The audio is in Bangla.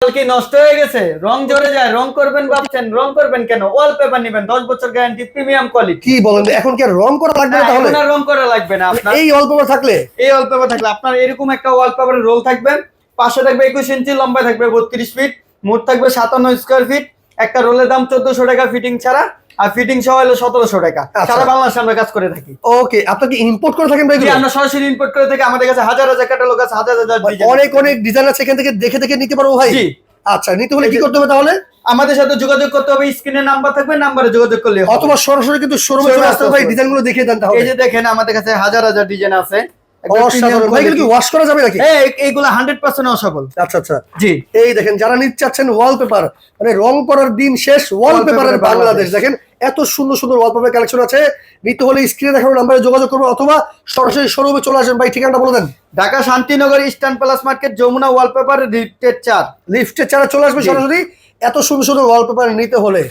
কি নষ্ট হয়ে গেছে, রং ঝরে যায়, রং করবেন ভাবছেন, রং করবেন কেন? ওয়ালপেপার নেবেন 10 বছর গ্যারান্টি, প্রিমিয়াম কোয়ালিটি। কি বলেন, এখন কি আর রং করা লাগবে না তাহলে? এখন আর রং করা লাগবে না আপনার। এই ওয়ালপেপার থাকলে, এই ওয়ালপেপার থাকলে আপনার এরকম একটা ওয়ালপেপারের রোল থাকবে, পাশে থাকবে 21 ইঞ্চি, লম্বা থাকবে 32 ফিট, মোট থাকবে 57 স্কয়ার ফিট। একটা রোলের দাম 1400 টাকা ফিটিং ছাড়া, আর ফিটিং সহ হলো 1700 টাকা। সারা বাংলাদেশে আমরা কাজ করে থাকি। ওকে, আপনি কি ইম্পোর্ট করে থাকেন ভাই? আমরা সরাসরি ইম্পোর্ট করে থাকি। আমাদের কাছে হাজার হাজার ক্যাটালগ আছে, হাজার হাজার ডিজাইন, অনেক অনেক ডিজাইন আছে, এখান থেকে দেখে দেখে নিতে পারবো ভাই? জি। আচ্ছা, নিতে হলে কি করতে হবে তাহলে? আমাদের সাথে যোগাযোগ করতে হবে, স্ক্রিনে নাম্বার থাকবে, নাম্বারে যোগাযোগ করলে হবে। অথবা সরাসরি কিন্তু শোরুমে চলে আসতে হবে ভাই, ডিজাইনগুলো দেখিয়ে দেন তাহলে। এই যে দেখেন আমাদের কাছে হাজার হাজার ডিজাইন আছে। অসাধারণ ভাই, এগুলো কি ওয়াশ করা যাবে নাকি? এইগুলো 100% ওয়াশেবল। আচ্ছা আচ্ছা, জি। এই দেখেন, যারা নিতে চাচ্ছেন ওয়ালপেপার, মানে রং করার দিন শেষ, ওয়ালপেপারের বাংলাদেশ। দেখেন এত সুন্দর সুন্দর ওয়ালপেপার কালেকশন আছে। নিতে হলে স্ক্রিনে দেখানো নাম্বারে যোগাযোগ করবেন, অথবা সরাসরি শোরুমে চলে আসবেন। ভাই ঠিকানাটা বলে দেন। Dhaka Shantinagar eastern plus market, Jamuna wallpaper, লিফটের 4। লিফটের 4 চলে আসবে সরাসরি। এত সুন্দর সুন্দর ওয়ালপেপার নিতে হলে